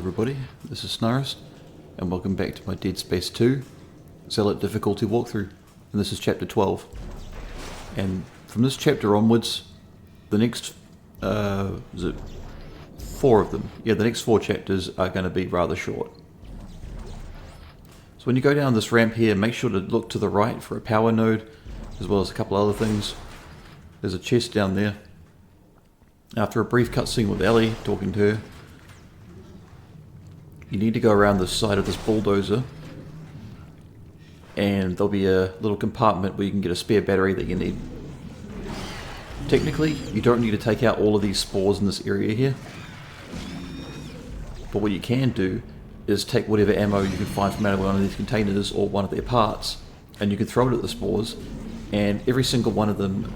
everybody, this is Snarist, and welcome back to my Dead Space 2 Zealot difficulty walkthrough, and this is chapter 12. And from this chapter onwards, the next, is it 4 of them? Yeah, the next 4 chapters are going to be rather short. So when you go down this ramp here, make sure to look to the right for a power node, as well as a couple other things. There's a chest down there. After a brief cutscene with Ellie, talking to her, you need to go around the side of this bulldozer, and there'll be a little compartment where you can get a spare battery that you need. Technically, you don't need to take out all of these spores in this area here, but what you can do is take whatever ammo you can find from out of one of these containers or one of their parts, and you can throw it at the spores, and every single one of them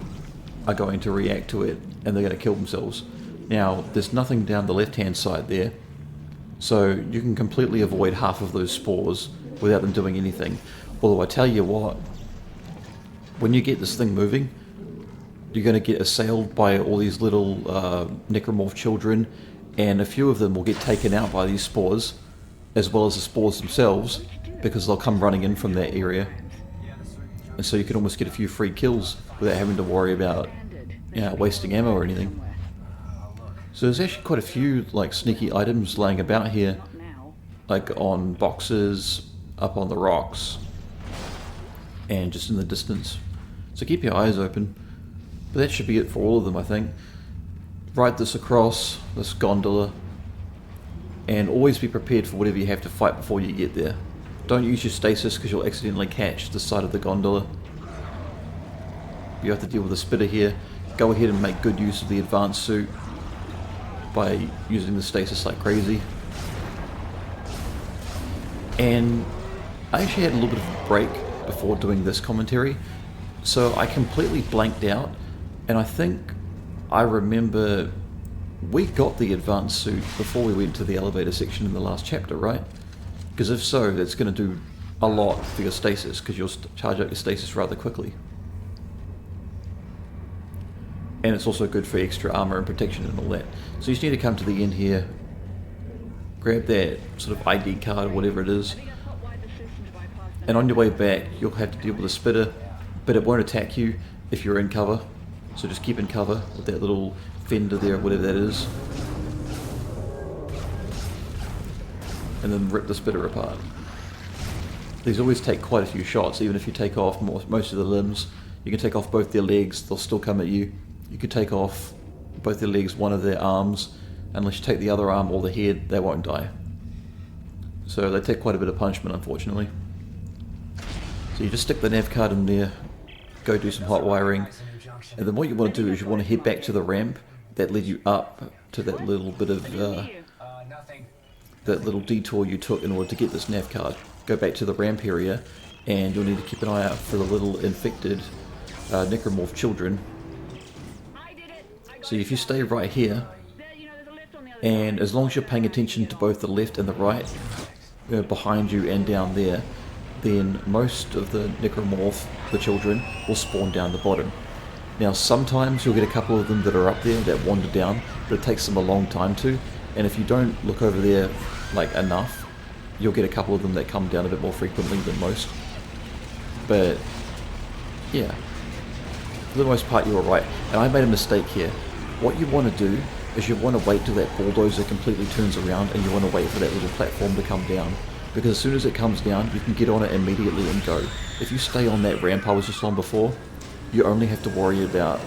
are going to react to it, and they're going to kill themselves. Now, there's nothing down the left-hand side there, so you can completely avoid half of those spores without them doing anything. Although I tell you what, when you get this thing moving, you're going to get assailed by all these little necromorph children, and a few of them will get taken out by these spores, as well as the spores themselves, because they'll come running in from that area. And so you can almost get a few free kills without having to worry about, you know, wasting ammo or anything. So there's actually quite a few like sneaky items laying about here, like on boxes, up on the rocks, and just in the distance. So keep your eyes open. But that should be it for all of them, I think. Ride this across, this gondola, and always be prepared for whatever you have to fight before you get there. Don't use your stasis because you'll accidentally catch the side of the gondola. You have to deal with a spitter here. Go ahead and make good use of the advanced suit by using the stasis like crazy. And I actually had a little bit of a break before doing this commentary, so I completely blanked out, and I think I remember we got the advanced suit before we went to the elevator section in the last chapter, right? Because if so, that's going to do a lot for your stasis, because you'll charge up your stasis rather quickly. And it's also good for extra armor and protection and all that. So you just need to come to the end here, grab that sort of ID card or whatever it is, and on your way back you'll have to deal with a spitter, but it won't attack you if you're in cover. So just keep in cover with that little fender there, whatever that is, and then rip the spitter apart. These always take quite a few shots, even if you take off most of the limbs. You can take off both their legs, they'll still come at you. You could take off both their legs, one of their arms. Unless you take the other arm or the head, they won't die. So they take quite a bit of punishment, unfortunately. So you just stick the nav card in there, go do some hot wiring, and then what you want to do is you want to head back to the ramp that led you up to that little bit of that little detour you took in order to get this nav card. Go back to the ramp area, and you'll need to keep an eye out for the little infected necromorph children. So if you stay right here, and as long as you're paying attention to both the left and the right, behind you and down there, then most of the necromorph, the children, will spawn down the bottom. Now sometimes you'll get a couple of them that are up there that wander down, but it takes them a long time to, and if you don't look over there like enough, you'll get a couple of them that come down a bit more frequently than most. But yeah, for the most part you were right, and I made a mistake here. What you want to do is you want to wait till that bulldozer completely turns around, and you want to wait for that little platform to come down, because as soon as it comes down you can get on it immediately and go. If you stay on that ramp I was just on before, you only have to worry about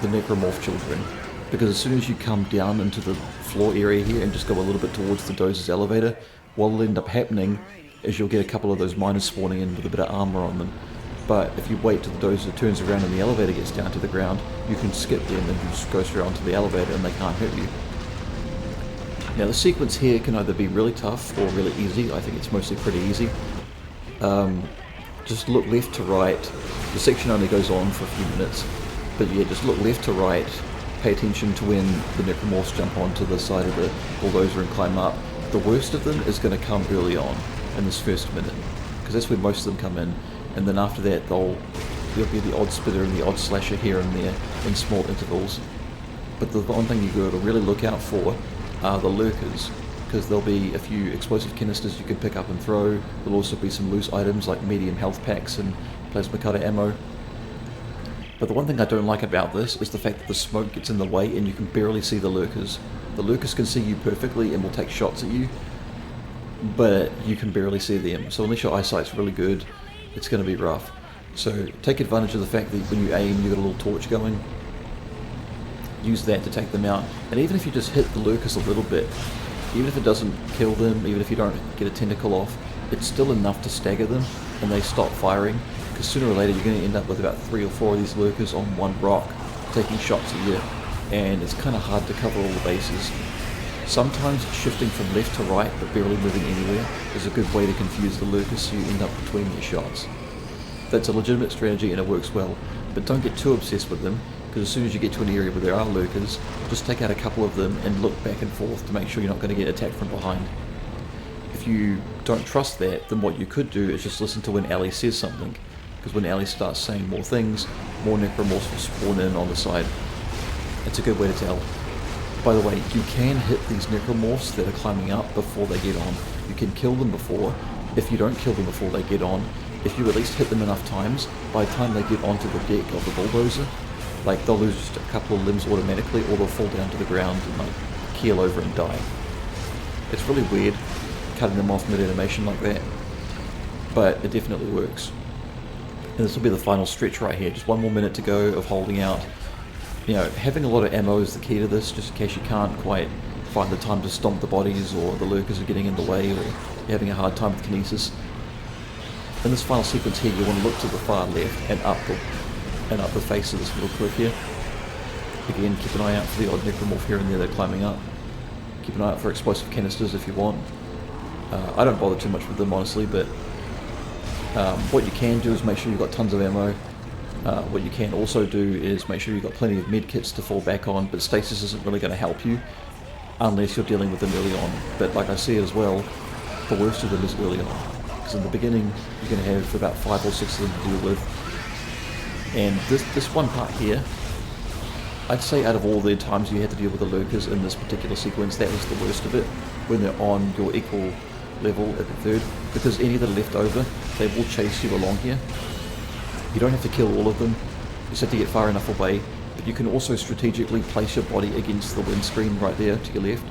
the necromorph children, because as soon as you come down into the floor area here and just go a little bit towards the dozer's elevator, what will end up happening is you'll get a couple of those miners spawning in with a bit of armor on them. But if you wait till the dozer turns around and the elevator gets down to the ground, you can skip them and just go straight onto the elevator and they can't hurt you. Now the sequence here can either be really tough or really easy. I think it's mostly pretty easy. Just look left to right. The section only goes on for a few minutes, but yeah, just look left to right. Pay attention to when the necromorphs jump onto the side of the bulldozer and climb up. The worst of them is going to come early on in this first minute, because that's where most of them come in, and then after that there'll be the odd spitter and the odd slasher here and there in small intervals. But the one thing you got to really look out for are the lurkers. because there'll be a few explosive canisters you can pick up and throw. There'll also be some loose items like medium health packs and plasma cutter ammo. But the one thing I don't like about this is the fact that the smoke gets in the way and you can barely see the lurkers. The lurkers can see you perfectly and will take shots at you, but you can barely see them. So unless your eyesight's really good, it's going to be rough. So take advantage of the fact that when you aim, you've got a little torch going. Use that to take them out. And even if you just hit the lurkers a little bit, even if it doesn't kill them, even if you don't get a tentacle off, it's still enough to stagger them and they stop firing. Because sooner or later you're going to end up with about 3 or 4 of these lurkers on one rock taking shots at you, and it's kind of hard to cover all the bases. Sometimes shifting from left to right but barely moving anywhere is a good way to confuse the lurkers so you end up between their shots. That's a legitimate strategy and it works well, but don't get too obsessed with them, because as soon as you get to an area where there are lurkers, just take out a couple of them and look back and forth to make sure you're not going to get attacked from behind. If you don't trust that, then what you could do is just listen to when Ellie says something, because when Ellie starts saying more things, more necromorphs will spawn in on the side. It's a good way to tell. By the way, you can hit these necromorphs that are climbing up before they get on. You can kill them before. If you don't kill them before they get on, if you at least hit them enough times, by the time they get onto the deck of the bulldozer, like they'll lose just a couple of limbs automatically, or they'll fall down to the ground and like keel over and die. It's really weird cutting them off mid-animation like that, but it definitely works. And this will be the final stretch right here, just 1 more minute to go of holding out. You know, having a lot of ammo is the key to this, just in case you can't quite find the time to stomp the bodies, or the lurkers are getting in the way, or you're having a hard time with kinesis. In this final sequence here, you want to look to the far left and up the face of this little cliff here. Again, keep an eye out for the odd necromorph here and there that are climbing up. Keep an eye out for explosive canisters if you want. I don't bother too much with them honestly, but what you can do is make sure you've got tons of ammo. What you can also do is make sure you've got plenty of medkits to fall back on, but stasis isn't really going to help you unless you're dealing with them early on. But like I said as well, the worst of them is early on, because in the beginning you're going to have about 5 or 6 of them to deal with. And this one part here, I'd say out of all the times you had to deal with the lurkers in this particular sequence, that was the worst of it, when they're on your equal level at the third, because any that are left over, they will chase you along here. You don't have to kill all of them, you just have to get far enough away, but you can also strategically place your body against the windscreen right there to your left,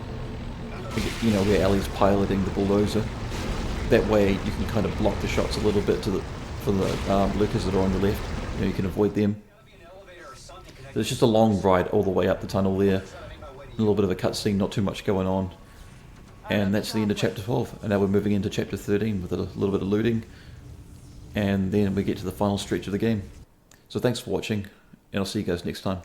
you know, where Ellie's piloting the bulldozer. That way you can kind of block the shots a little bit for the lurkers that are on the left. You know, you can avoid them. There's just a long ride all the way up the tunnel there, a little bit of a cutscene, not too much going on. And that's the end of chapter 12, and now we're moving into chapter 13 with a little bit of looting, and then we get to the final stretch of the game. So thanks for watching, and I'll see you guys next time.